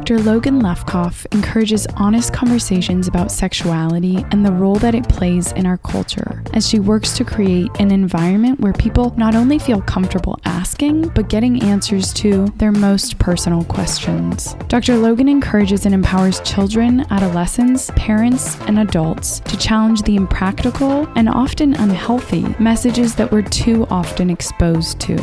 Dr. Logan Lefkoff encourages honest conversations about sexuality and the role that it plays in our culture as she works to create an environment where people not only feel comfortable asking, but getting answers to their most personal questions. Dr. Logan encourages and empowers children, adolescents, parents, and adults to challenge the impractical and often unhealthy messages that we're too often exposed to.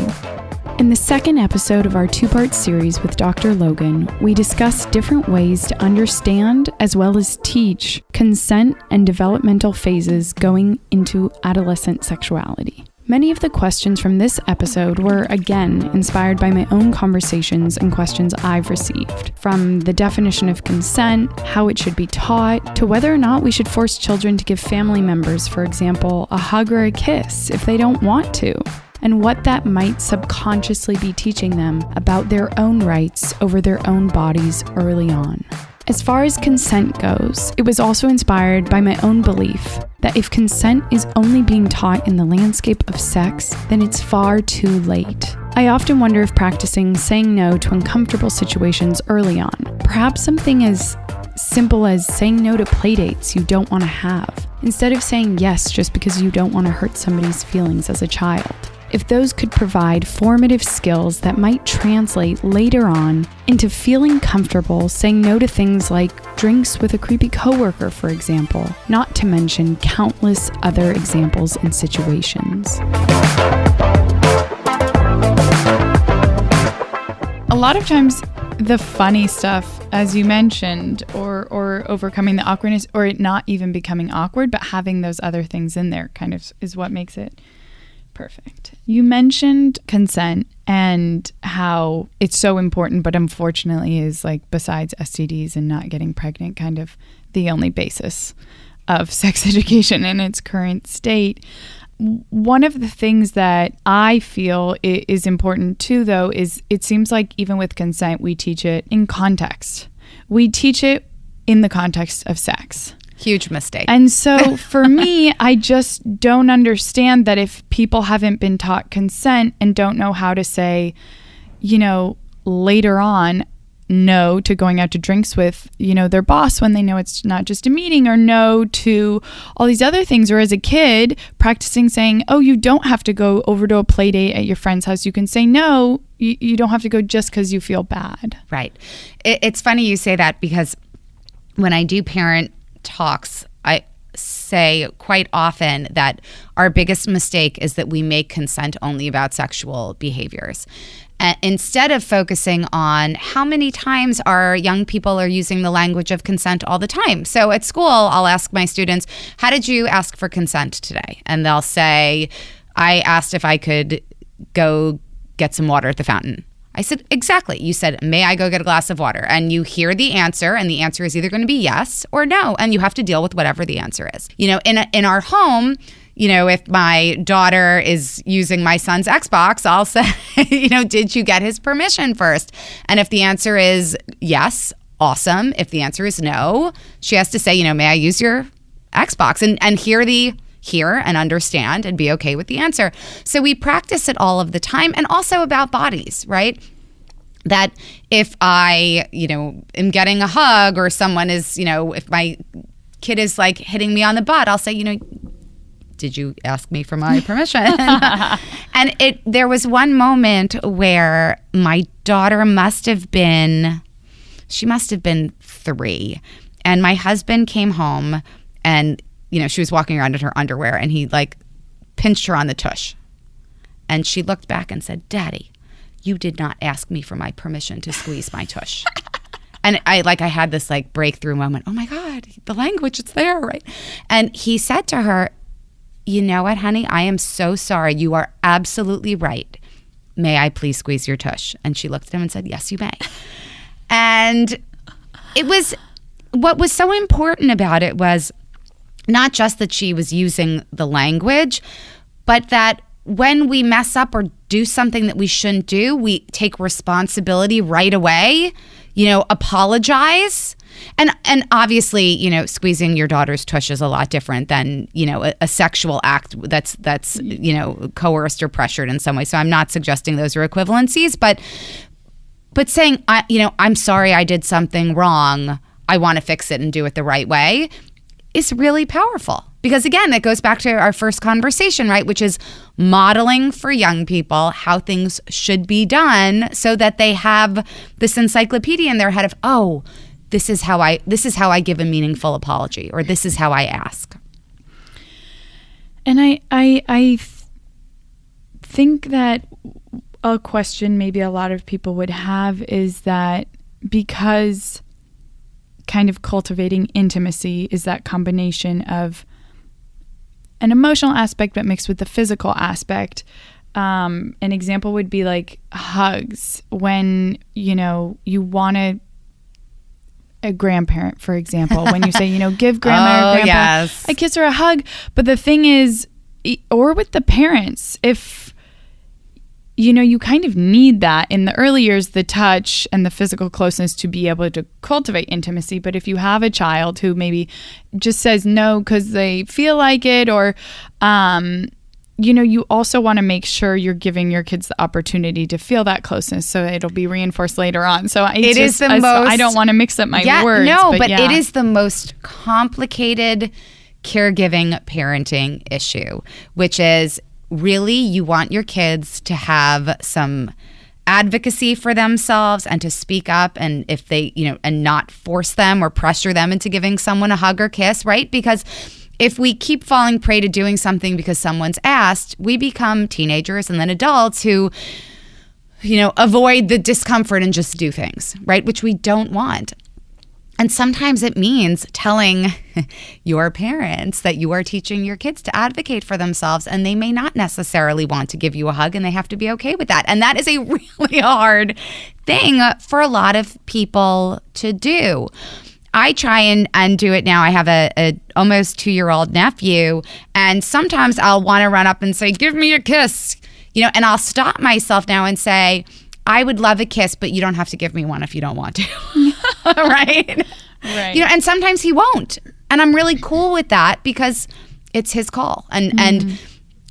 In the second episode of our two-part series with Dr. Logan, we discuss different ways to understand as well as teach consent and developmental phases going into adolescent sexuality. Many of the questions from this episode were, again, inspired by my own conversations and questions I've received, from the definition of consent, how it should be taught, to whether or not we should force children to give family members, for example, a hug or a kiss if they don't want to, and what that might subconsciously be teaching them about their own rights over their own bodies early on. As far as consent goes, it was also inspired by my own belief that if consent is only being taught in the landscape of sex, then it's far too late. I often wonder if practicing saying no to uncomfortable situations early on, perhaps something as simple as saying no to playdates you don't want to have, instead of saying yes just because you don't want to hurt somebody's feelings as a child. If those could provide formative skills that might translate later on into feeling comfortable saying no to things like drinks with a creepy coworker, for example, not to mention countless other examples and situations. A lot of times, the funny stuff, as you mentioned, or overcoming the awkwardness, or it not even becoming awkward, but having those other things in there kind of is what makes it perfect. You mentioned consent and how it's so important, but unfortunately is, like, besides STDs and not getting pregnant, kind of the only basis of sex education in its current state. One of the things that I feel is important too, though, is it seems like even with consent, we teach it in context. We teach it in the context of sex. Huge mistake. And so for me, I just don't understand that if people haven't been taught consent and don't know how to say, you know, later on, no to going out to drinks with, you know, their boss when they know it's not just a meeting, or no to all these other things. Or as a kid, practicing saying, oh, you don't have to go over to a play date at your friend's house. You can say no. You don't have to go just because you feel bad. Right. It's funny you say that, because when I do parent talks, I say quite often that our biggest mistake is that we make consent only about sexual behaviors. Instead of focusing on how many times our young people are using the language of consent all the time. So at school, I'll ask my students, how did you ask for consent today? And they'll say, I asked if I could go get some water at the fountain. I said, exactly. You said, may I go get a glass of water? And you hear the answer, and the answer is either going to be yes or no. And you have to deal with whatever the answer is. You know, in our home, you know, if my daughter is using my son's Xbox, I'll say, you know, did you get his permission first? And if the answer is yes, awesome. If the answer is no, she has to say, you know, may I use your Xbox? And hear and understand and be okay with the answer. So we practice it all of the time, and also about bodies, right? That if I, you know, am getting a hug, or someone is, you know, if my kid is like hitting me on the butt, I'll say, you know, did you ask me for my permission? And there was one moment where my daughter must have been 3, and my husband came home, and you know, she was walking around in her underwear, and he like pinched her on the tush. And she looked back and said, Daddy, you did not ask me for my permission to squeeze my tush. And I had this like breakthrough moment. Oh my God, the language, it's there, right? And he said to her, you know what, honey, I am so sorry. You are absolutely right. May I please squeeze your tush? And she looked at him and said, yes, you may. And what was so important about it was not just that she was using the language, but that when we mess up or do something that we shouldn't do, we take responsibility right away, you know, apologize. And obviously, you know, squeezing your daughter's tush is a lot different than, you know, a sexual act that's, you know, coerced or pressured in some way. So I'm not suggesting those are equivalencies, but But saying, I'm sorry I did something wrong, I want to fix it and do it the right way, is really powerful. Because again, it goes back to our first conversation, right? Which is modeling for young people how things should be done so that they have this encyclopedia in their head of, oh, this is how I give a meaningful apology, or this is how I ask. And I think that a question maybe a lot of people would have is that because kind of cultivating intimacy is that combination of an emotional aspect but mixed with the physical aspect. An example would be like hugs. When, you want a grandparent, for example, when you say, give grandma or grandpa a kiss or a hug. But the thing is, or with the parents, if you kind of need that in the early years, the touch and the physical closeness to be able to cultivate intimacy. But if you have a child who maybe just says no because they feel like it, or, you also want to make sure you're giving your kids the opportunity to feel that closeness, so it'll be reinforced later on. So I don't want to mix up my words. No, but it is the most complicated caregiving parenting issue, which is really you want your kids to have some advocacy for themselves and to speak up, and if they, and not force them or pressure them into giving someone a hug or kiss, right? Because if we keep falling prey to doing something because someone's asked, we become teenagers and then adults who, avoid the discomfort and just do things, right? Which we don't want. And sometimes it means telling your parents that you are teaching your kids to advocate for themselves, and they may not necessarily want to give you a hug, and they have to be okay with that. And that is a really hard thing for a lot of people to do. I try and do it now. I have a almost 2-year-old nephew, and sometimes I'll want to run up and say, give me a kiss, and I'll stop myself now and say, I would love a kiss, but you don't have to give me one if you don't want to. Right? Right. And sometimes he won't. And I'm really cool with that because it's his call. And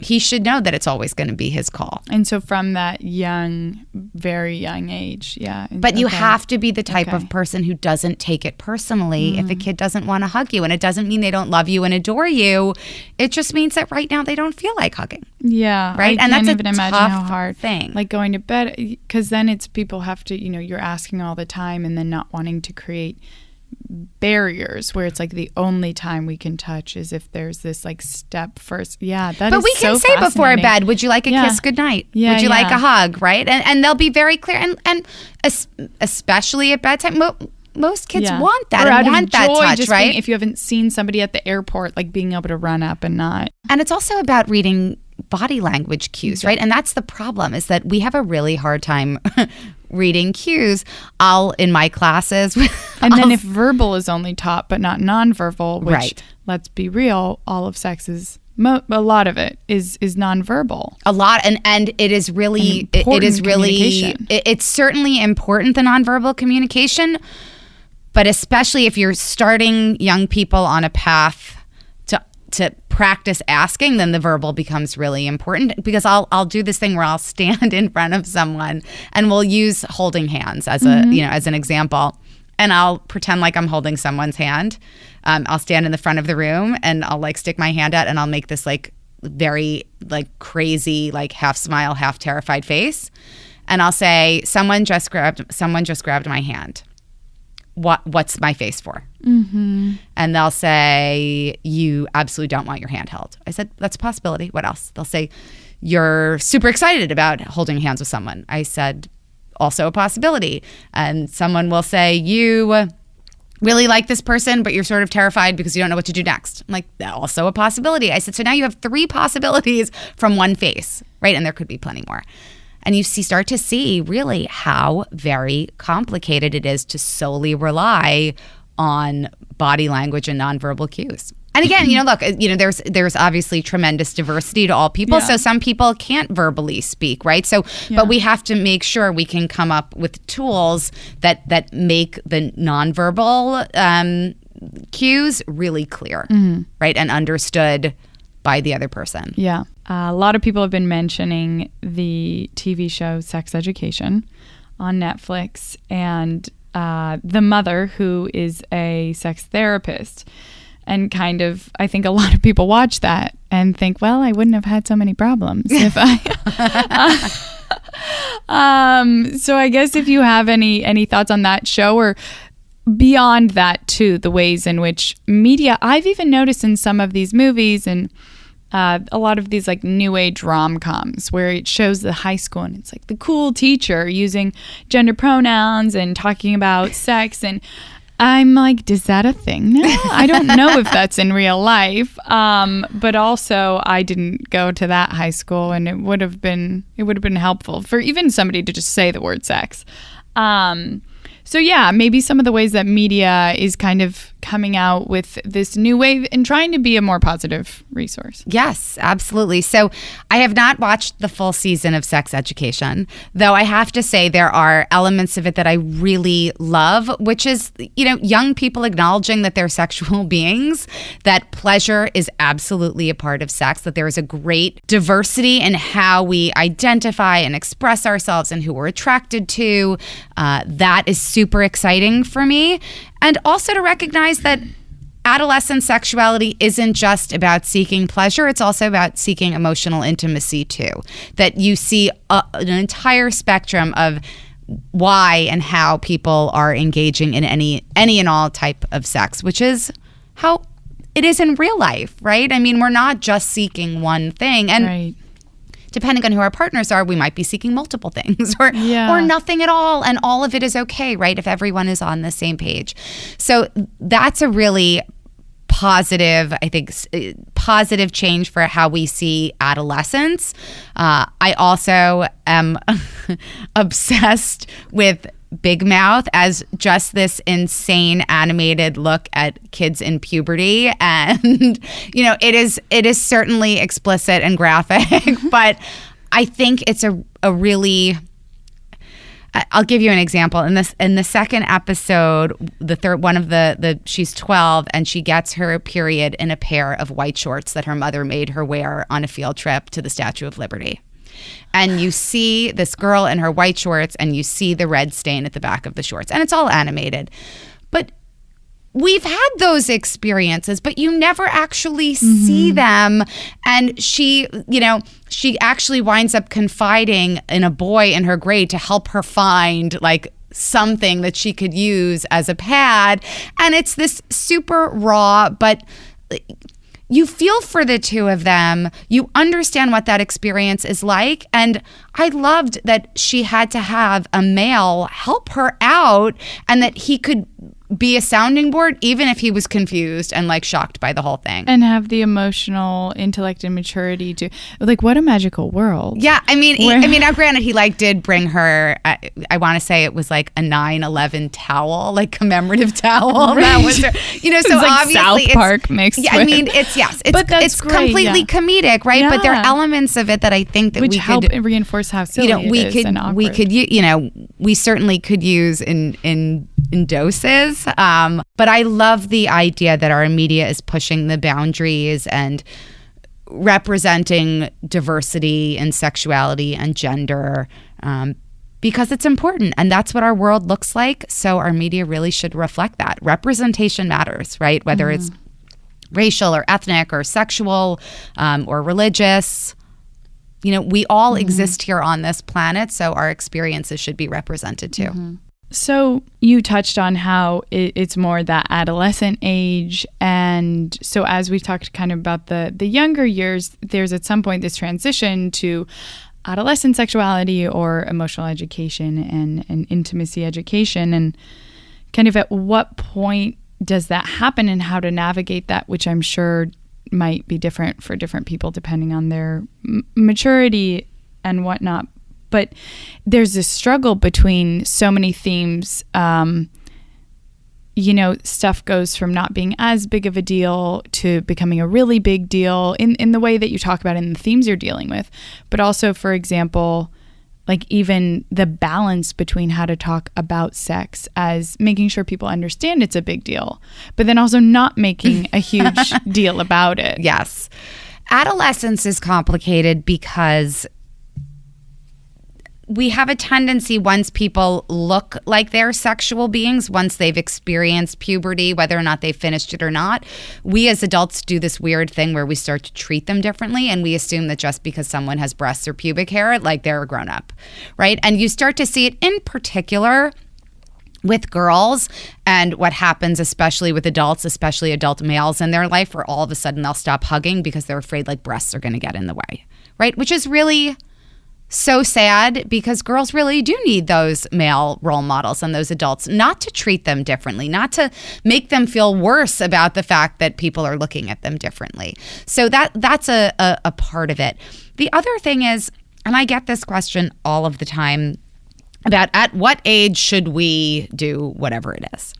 he should know that it's always going to be his call. And so from that very young age, yeah. But you have to be the type of person who doesn't take it personally if a kid doesn't want to hug you. And it doesn't mean they don't love you and adore you. It just means that right now they don't feel like hugging. Yeah. Right? I And can't that's even a imagine tough how hard thing. Like going to bed, because then it's people have to, you're asking all the time and then not wanting to create barriers where it's like the only time we can touch is if there's this like step first. Yeah, that but is we can so say before fascinating. bed, would you like a kiss goodnight? Yeah, would you like yeah. a hug? Right? And they'll be very clear. And especially at bedtime, most kids want that or and out want of that joy, touch, just right? If you haven't seen somebody at the airport, like being able to run up and not. And it's also about reading body language cues, right? And that's the problem, is that we have a really hard time reading cues. In my classes. And then if verbal is only taught but not nonverbal, which, right. Let's be real, all of sex is, a lot of it is nonverbal. A lot, and it is really, it's certainly important, the nonverbal communication, but especially if you're starting young people on a path to practice asking, then the verbal becomes really important, because I'll do this thing where I'll stand in front of someone and we'll use holding hands as as an example, and I'll pretend like I'm holding someone's hand. I'll stand in the front of the room and I'll like stick my hand out and I'll make this like very like crazy, like half smile, half terrified face, and I'll say, someone just grabbed my hand. What's my face for? Mm-hmm. And they'll say, you absolutely don't want your hand held. I said, that's a possibility. What else? They'll say, you're super excited about holding hands with someone. I said, also a possibility. And someone will say, you really like this person, but you're sort of terrified because you don't know what to do next. I'm like, also a possibility. I said, so now you have 3 possibilities from one face, right? And there could be plenty more. And you start to see really how very complicated it is to solely rely on body language and nonverbal cues. And again, look, there's obviously tremendous diversity to all people. Yeah. So some people can't verbally speak, right? So, but we have to make sure we can come up with tools that make the nonverbal cues really clear, right? And understood by the other person. Yeah. A lot of people have been mentioning the TV show Sex Education on Netflix, and the mother, who is a sex therapist. And kind of, I think a lot of people watch that and think, well, I wouldn't have had so many problems if I... So I guess if you have any thoughts on that show, or beyond that too, the ways in which media, I've even noticed in some of these movies and a lot of these like new age rom-coms where it shows the high school and it's like the cool teacher using gender pronouns and talking about sex, and I'm like, is that a thing now? I don't know if that's in real life. But also I didn't go to that high school, and it would have been helpful for even somebody to just say the word sex. So yeah, maybe some of the ways that media is kind of coming out with this new wave and trying to be a more positive resource. Yes, absolutely. So I have not watched the full season of Sex Education, though I have to say there are elements of it that I really love, which is, young people acknowledging that they're sexual beings, that pleasure is absolutely a part of sex, that there is a great diversity in how we identify and express ourselves and who we're attracted to. That is super exciting for me. And also to recognize that adolescent sexuality isn't just about seeking pleasure, it's also about seeking emotional intimacy too. That you see an entire spectrum of why and how people are engaging in any and all type of sex, which is how it is in real life, right? I mean, we're not just seeking one thing. And right. Depending on who our partners are, we might be seeking multiple things or nothing at all. And all of it is okay, right? If everyone is on the same page. So that's a really positive, I think, positive change for how we see adolescence. I also am obsessed with Big Mouth as just this insane animated look at kids in puberty, and it is certainly explicit and graphic, but I think it's a really, I'll give you an example. In the second episode, the third one of the she's 12 and she gets her period in a pair of white shorts that her mother made her wear on a field trip to the Statue of Liberty. And you see this girl in her white shorts and you see the red stain at the back of the shorts. And it's all animated. But we've had those experiences, but you never actually see them. And she actually winds up confiding in a boy in her grade to help her find like something that she could use as a pad. And it's this super raw, but you feel for the two of them. You understand what that experience is like. And I loved that she had to have a male help her out and that he could be a sounding board even if he was confused and like shocked by the whole thing. And have the emotional intellect and maturity to, like, what a magical world. Yeah, I mean, now granted, he like did bring her, I want to say it was like a 9/11 towel, like commemorative towel. Right. That was her, so it's obviously like South Park mixed with. I mean, it's great, completely comedic, right? Yeah. But there are elements of it that I think that which we help could reinforce how silly it is and awkward. We certainly could use in doses. But I love the idea that our media is pushing the boundaries and representing diversity and sexuality and gender because it's important. And that's what our world looks like. So our media really should reflect that. Representation matters, right? Whether it's racial or ethnic or sexual or religious. We all exist here on this planet, so our experiences should be represented too. So you touched on how it's more that adolescent age. And so as we've talked kind of about the younger years, there's at some point this transition to adolescent sexuality or emotional education and intimacy education. And kind of at what point does that happen and how to navigate that, which I'm sure might be different for different people depending on their maturity and whatnot. But there's this struggle between so many themes. Stuff goes from not being as big of a deal to becoming a really big deal in the way that you talk about it in the themes you're dealing with. But also, for example, like even the balance between how to talk about sex as making sure people understand it's a big deal, but then also not making a huge deal about it. Yes. Adolescence is complicated because we have a tendency, once people look like they're sexual beings, once they've experienced puberty, whether or not they've finished it or not, we as adults do this weird thing where we start to treat them differently, and we assume that just because someone has breasts or pubic hair, like they're a grown up, right? And you start to see it in particular with girls, and what happens especially with adults, especially adult males in their life, where all of a sudden they'll stop hugging because they're afraid like breasts are going to get in the way, right? Which is really so sad, because girls really do need those male role models and those adults, not to treat them differently, not to make them feel worse about the fact that people are looking at them differently. So that's a part of it. The other thing is, and I get this question all of the time, about at what age should we do whatever it is?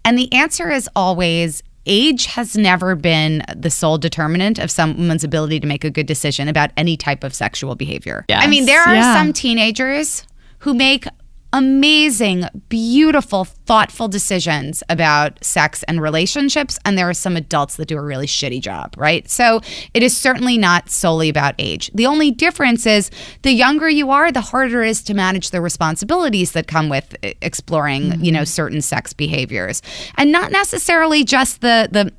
And the answer is always, age has never been the sole determinant of someone's ability to make a good decision about any type of sexual behavior. Yes. I mean, there are some teenagers who make amazing, beautiful, thoughtful decisions about sex and relationships, and there are some adults that do a really shitty job, right? So it is certainly not solely about age. The only difference is the younger you are, the harder it is to manage the responsibilities that come with exploring, certain sex behaviors, and not necessarily just the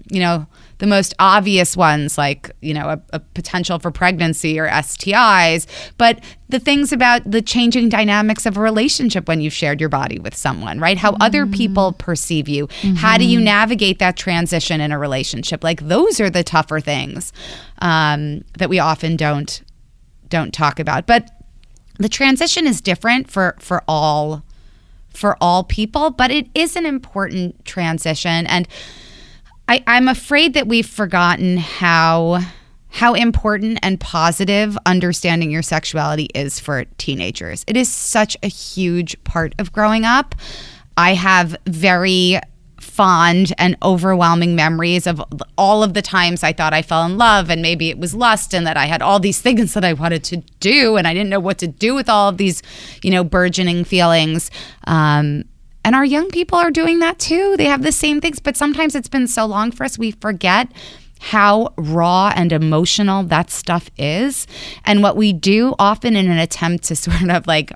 most obvious ones, like, a potential for pregnancy or STIs, but the things about the changing dynamics of a relationship when you've shared your body with someone, right? How other people perceive you. How do you navigate that transition in a relationship? Like, those are the tougher things that we often don't talk about. But the transition is different for all people, but it is an important transition. And I'm afraid that we've forgotten how important and positive understanding your sexuality is for teenagers. It is such a huge part of growing up. I have very fond and overwhelming memories of all of the times I thought I fell in love, and maybe it was lust, and that I had all these things that I wanted to do, and I didn't know what to do with all of these, burgeoning feelings. And our young people are doing that too. They have the same things, but sometimes it's been so long for us, we forget how raw and emotional that stuff is. And what we do often in an attempt to sort of like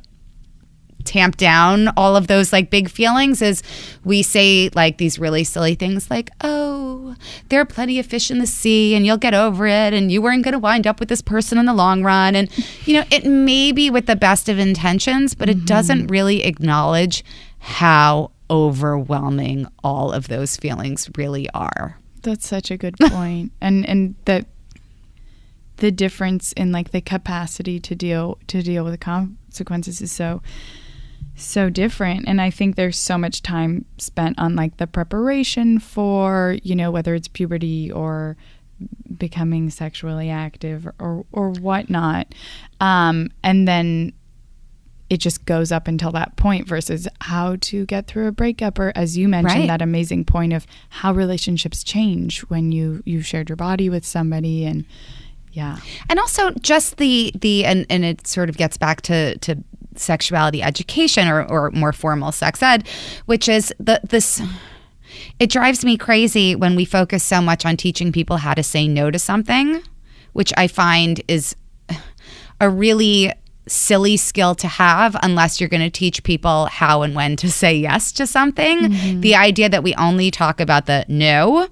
tamp down all of those like big feelings is we say like these really silly things like, oh, there are plenty of fish in the sea and you'll get over it, and you weren't going to wind up with this person in the long run. And, it may be with the best of intentions, but it doesn't really acknowledge how overwhelming all of those feelings really are. That's such a good point. and that the difference in like the capacity to deal with the consequences is so different. And I think there's so much time spent on like the preparation for, whether it's puberty or becoming sexually active or whatnot. And then it just goes up until that point versus how to get through a breakup, or as you mentioned, that amazing point of how relationships change when you shared your body with somebody. And and also just the and it sort of gets back to sexuality education or more formal sex ed, which is this. It drives me crazy when we focus so much on teaching people how to say no to something, which I find is a really silly skill to have unless you're going to teach people how and when to say yes to something. The idea that we only talk about the no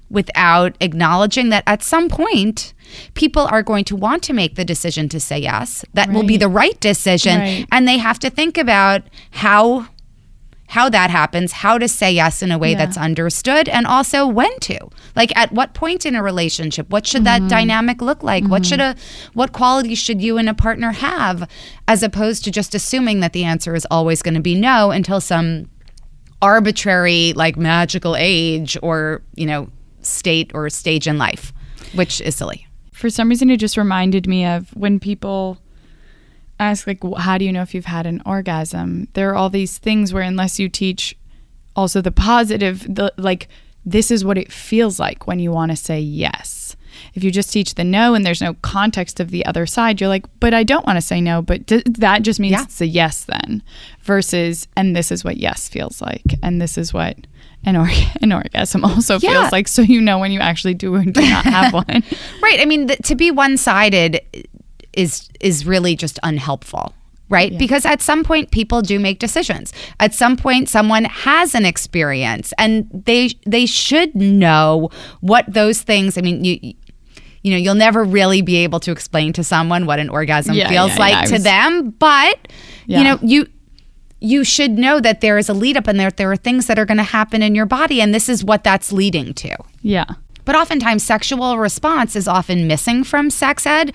without acknowledging that at some point people are going to want to make the decision to say yes. That will be the right decision. And they have to think about how that happens, how to say yes in a way that's understood, and also when to. Like, at what point in a relationship, what should that dynamic look like? What qualities should you and a partner have, as opposed to just assuming that the answer is always going to be no until some arbitrary, like, magical age or, state or stage in life, which is silly. For some reason, it just reminded me of when people ask, like, how do you know if you've had an orgasm? There are all these things where unless you teach also the positive, this is what it feels like when you want to say yes. If you just teach the no and there's no context of the other side, you're like, but I don't want to say no, but that just means it's a yes then. Versus, and this is what yes feels like. And this is what an orgasm also feels like. So when you actually do or do not have one. Right. I mean, to be one-sided is really just unhelpful. right? Yeah. Because at some point people do make decisions. At some point someone has an experience and they should know what those things, I mean, you know, you'll never really be able to explain to someone what an orgasm feels like to them, but you know, you should know that there is a lead up and there are things that are going to happen in your body, and this is what that's leading to. Yeah. But oftentimes sexual response is often missing from sex ed,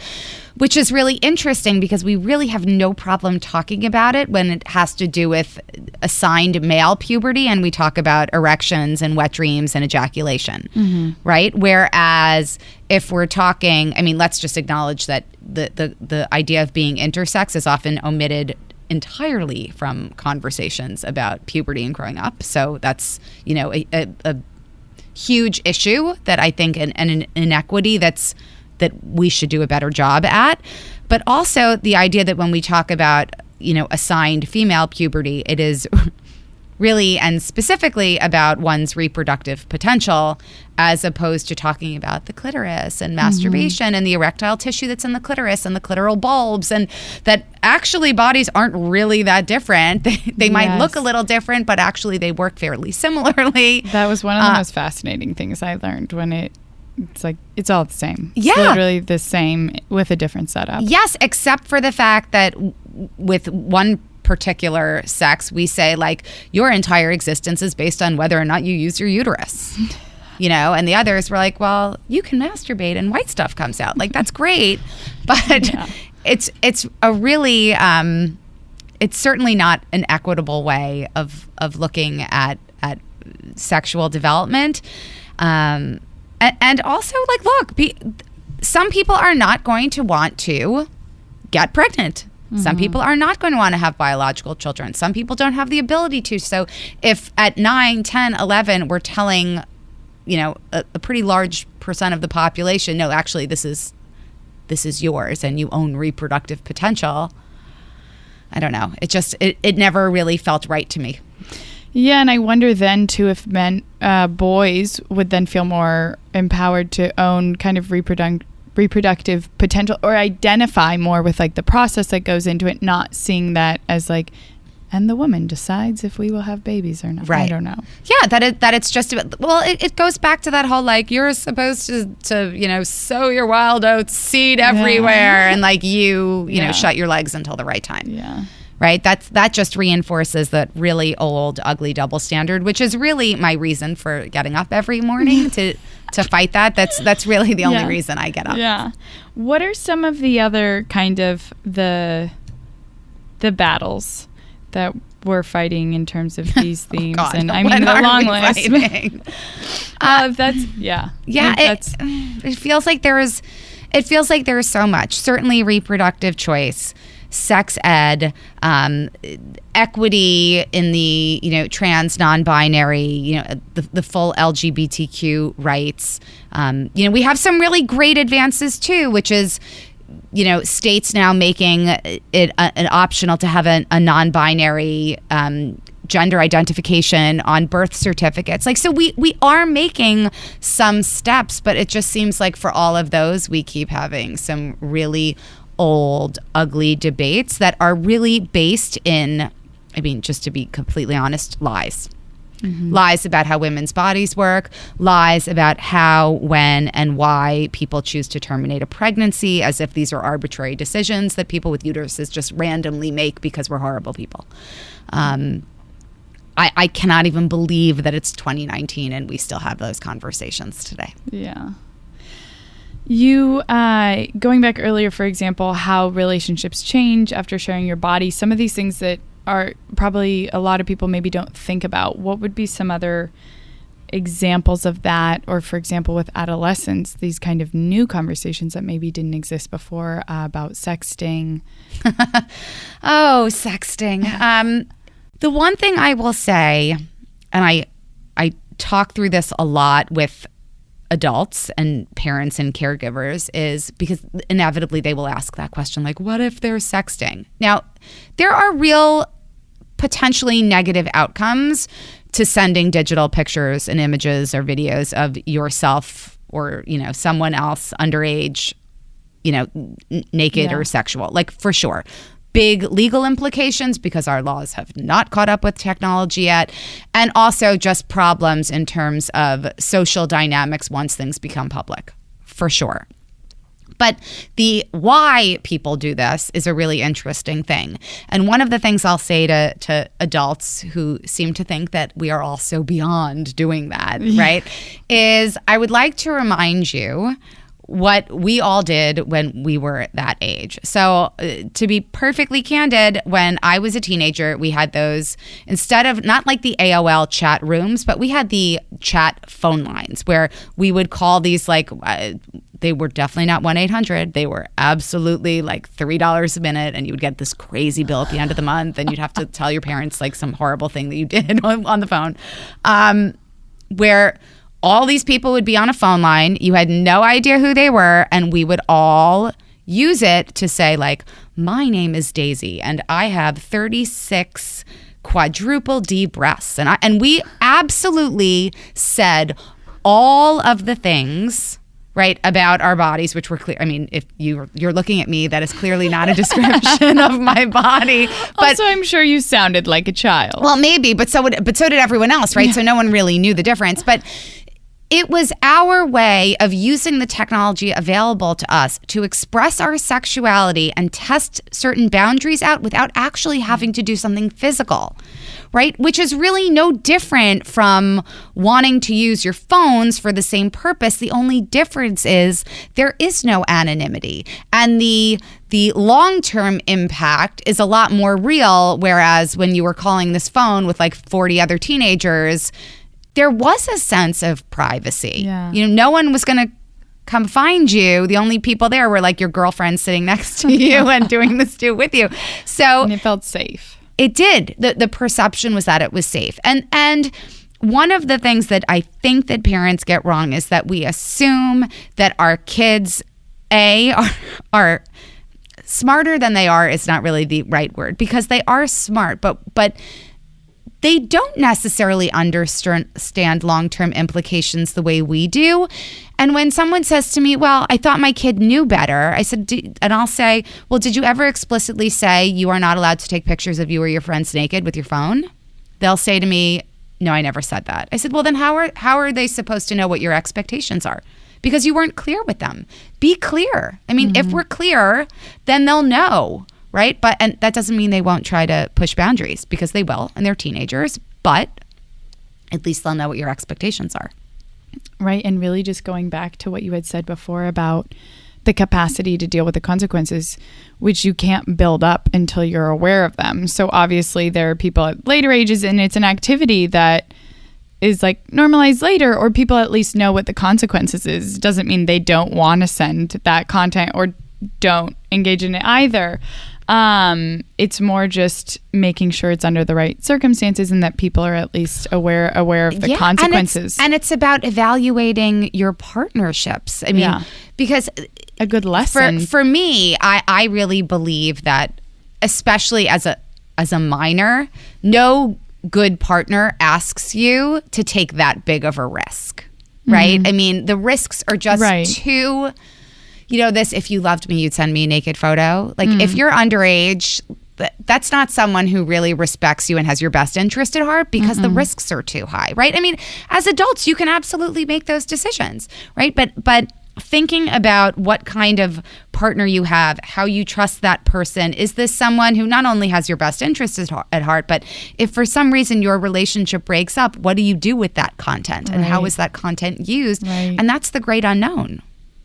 which is really interesting because we really have no problem talking about it when it has to do with assigned male puberty, and we talk about erections and wet dreams and ejaculation, right? Whereas if we're talking, I mean, let's just acknowledge that the idea of being intersex is often omitted entirely from conversations about puberty and growing up. So that's, you know, a huge issue that I think an inequity that we should do a better job at. But also the idea that when we talk about, you know, assigned female puberty, it is really and specifically about one's reproductive potential, as opposed to talking about the clitoris and masturbation and the erectile tissue that's in the clitoris and the clitoral bulbs, and that actually bodies aren't really that different. They might look a little different, but actually they work fairly similarly. That was one of the most fascinating things I learned when it's like, it's all the same. Yeah. It's literally the same with a different setup. Yes, except for the fact that with one particular sex, we say like your entire existence is based on whether or not you use your uterus, you know, and the others were like, well, you can masturbate and white stuff comes out. Like, that's great. But it's a really, it's certainly not an equitable way of looking at sexual development. And also, like, look, some people are not going to want to get pregnant. Some people are not going to want to have biological children. Some people don't have the ability to. So if at 9, 10, 11, we're telling, you know, a pretty large percent of the population, no, actually, this is yours and you own reproductive potential, I don't know. It never really felt right to me. Yeah, and I wonder then too if boys would then feel more empowered to own kind of reproductive potential, or identify more with like the process that goes into it, not seeing that as like, and the woman decides if we will have babies or not. Right. I don't know. Yeah, that it's just about, well, it goes back to that whole like, you're supposed to you know, sow your wild oats, seed everywhere, and like you know, shut your legs until the right time. Yeah. Right? That just reinforces that really old, ugly double standard, which is really my reason for getting up every morning to fight that. That's really the only reason I get up. Yeah. What are some of the other kind of the battles that we're fighting in terms of these themes? God, and I mean, the long list. It feels like there is so much. Certainly reproductive choice, sex ed, equity in the, you know, trans, non-binary, you know, the full LGBTQ rights. You know, we have some really great advances too, which is, you know, states now making it an optional to have a non-binary gender identification on birth certificates. Like, so we are making some steps, but it just seems like for all of those, we keep having some really old, ugly debates that are really based in, I mean, just to be completely honest, lies. Lies about how women's bodies work, lies about how, when, and why people choose to terminate a pregnancy, as if these are arbitrary decisions that people with uteruses just randomly make because we're horrible people. I cannot even believe that it's 2019 and we still have those conversations today. Yeah. You, going back earlier, for example, how relationships change after sharing your body, some of these things that are probably a lot of people maybe don't think about. What would be some other examples of that? Or, for example, with adolescents, these kind of new conversations that maybe didn't exist before about sexting. Oh, sexting. The one thing I will say, and I talk through this a lot with adults and parents and caregivers, is because inevitably they will ask that question, like, what if they're sexting? Now, there are real potentially negative outcomes to sending digital pictures and images or videos of yourself or, you know, someone else underage, you know, naked or sexual, like, for sure. big legal implications because our laws have not caught up with technology yet, and also just problems in terms of social dynamics once things become public, for sure. But the why people do this is a really interesting thing. And one of the things I'll say to adults who seem to think that we are also beyond doing that, right, is I would like to remind you what we all did when we were that age. So to be perfectly candid, when I was a teenager, we had those, instead of not like the AOL chat rooms, but we had the chat phone lines where we would call these like, they were definitely not 1-800. They were absolutely like $3 a minute, and you would get this crazy bill at the end of the month, and you'd have to tell your parents like some horrible thing that you did on the phone, where all these people would be on a phone line. You had no idea who they were, and we would all use it to say like, my name is Daisy, and I have 36 quadruple D breasts, and we absolutely said all of the things, right, about our bodies, which were clear. I mean, if you're looking at me, that is clearly not a description of my body. But Also, I'm sure you sounded like a child. well, maybe, but so did everyone else, right? Yeah. So no one really knew the difference. But it was our way of using the technology available to us to express our sexuality and test certain boundaries out without actually having to do something physical, right? Which is really no different from wanting to use your phones for the same purpose. The only difference is there is no anonymity. And the long-term impact is a lot more real, whereas when you were calling this phone with like 40 other teenagers, there was a sense of privacy. Yeah. You know, no one was going to come find you. The only people there were like your girlfriend sitting next to you and doing this too with you. So and it felt safe. It did. The perception was that it was safe. And one of the things that I think that parents get wrong is that we assume that our kids, are smarter than they are is not really the right word, because they are smart, but they don't necessarily understand long-term implications the way we do. And when someone says to me, well, I thought my kid knew better, I said, and I'll say, well, did you ever explicitly say you are not allowed to take pictures of you or your friends naked with your phone? They'll say to me, no, I never said that. I said, well, then how are they supposed to know what your expectations are? Because you weren't clear with them. Be clear. I mean, if we're clear, then they'll know. Right? And that doesn't mean they won't try to push boundaries, because they will, and they're teenagers, but at least they'll know what your expectations are. Right. And really just going back to what you had said before about the capacity to deal with the consequences, which you can't build up until you're aware of them. So obviously there are people at later ages, and it's an activity that is like normalized later, or people at least know what the consequences is. Doesn't mean they don't want to send that content or don't engage in it either. It's more just making sure it's under the right circumstances and that people are at least aware of the consequences. And it's about evaluating your partnerships. I mean, because a good lesson for me, I really believe that, especially as a minor, no good partner asks you to take that big of a risk, right? I mean, the risks are just too. You know, this, if you loved me, you'd send me a naked photo. Like, if you're underage, that's not someone who really respects you and has your best interest at heart, because the risks are too high, right? I mean, as adults, you can absolutely make those decisions, right? But thinking about what kind of partner you have, how you trust that person. Is this someone who not only has your best interest at heart, but if for some reason your relationship breaks up, what do you do with that content? And how is that content used? Right. And that's the great unknown.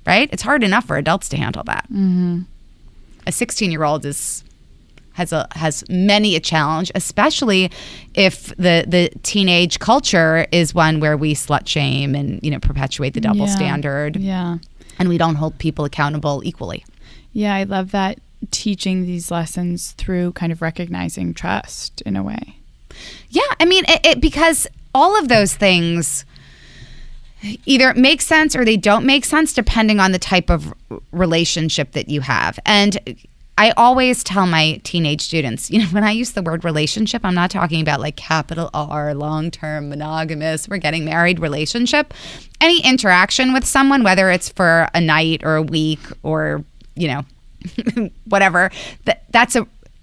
Right? It's hard enough for adults to handle that. A 16-year-old has many a challenge, especially if the teenage culture is one where we slut shame and, you know, perpetuate the double standard. Yeah. And we don't hold people accountable equally. Yeah, I love that, teaching these lessons through kind of recognizing trust in a way. Yeah, I mean, it because all of those things either make sense or they don't make sense depending on the type of relationship that you have. And I always tell my teenage students, you know, when I use the word relationship, I'm not talking about like capital R, long-term, monogamous, we're getting married relationship. Any interaction with someone, whether it's for a night or a week or, you know, whatever, that's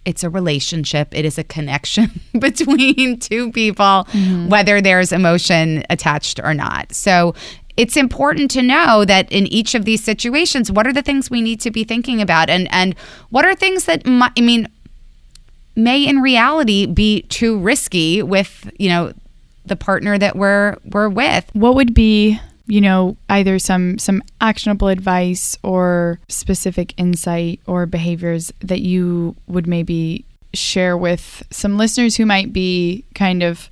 it's a relationship. It is a connection between two people, whether there's emotion attached or not. So it's important to know that in each of these situations, what are the things we need to be thinking about? And what are things that, may in reality be too risky with, the partner that we're with? What would be, either some actionable advice or specific insight or behaviors that you would maybe share with some listeners who might be kind of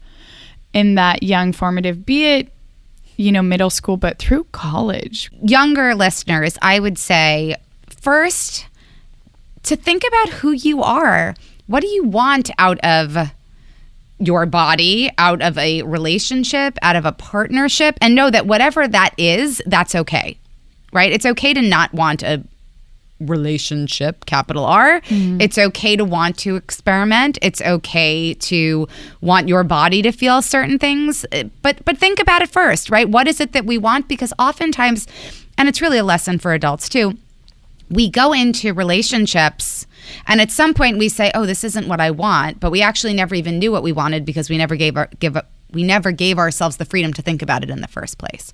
in that young formative, be it, middle school, but through college? Younger listeners, I would say, first, to think about who you are. What do you want out of your body, out of a relationship, out of a partnership? And know that whatever that is, that's okay, right? It's okay to not want a relationship, capital R. It's okay to want to experiment. It's okay to want your body to feel certain things. But think about it first, right? What is it that we want? Because oftentimes, and it's really a lesson for adults too, we go into relationships and at some point we say, oh, this isn't what I want, but we actually never even knew what we wanted because we never gave ourselves the freedom to think about it in the first place.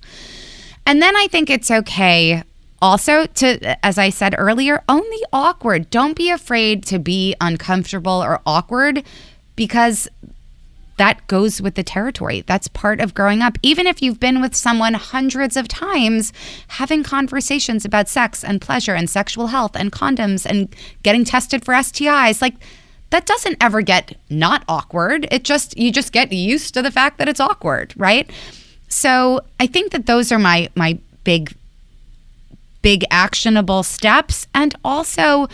And then I think it's okay also to, as I said earlier, own the awkward. Don't be afraid to be uncomfortable or awkward, because that goes with the territory. That's part of growing up. Even if you've been with someone hundreds of times, having conversations about sex and pleasure and sexual health and condoms and getting tested for STIs, like that doesn't ever get not awkward. You just get used to the fact that it's awkward, right? So I think that those are my big actionable steps. And also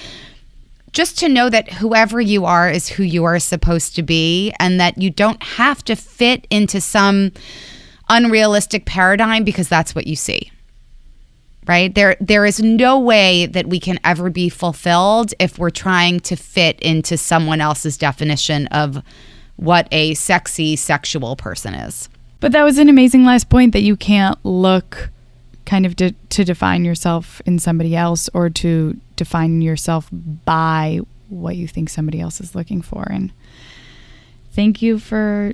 just to know that whoever you are is who you are supposed to be, and that you don't have to fit into some unrealistic paradigm because that's what you see, right? There is no way that we can ever be fulfilled if we're trying to fit into someone else's definition of what a sexy sexual person is. But that was an amazing last point, that you can't look kind of to define yourself in somebody else, or to define yourself by what you think somebody else is looking for. And thank you for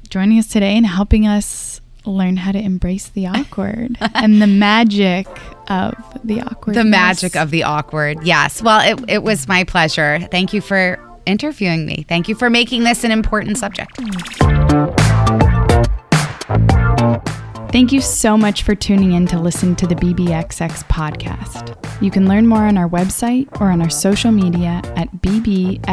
joining us today and helping us learn how to embrace the awkward and the magic of the awkward. The magic of the awkward. Yes. Well, it was my pleasure. Thank you for interviewing me. Thank you for making this an important subject. Thank you so much for tuning in to listen to the BBXX podcast. You can learn more on our website or on our social media at bbxx.world.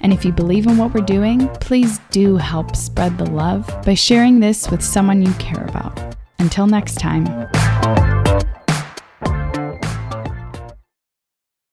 And if you believe in what we're doing, please do help spread the love by sharing this with someone you care about. Until next time.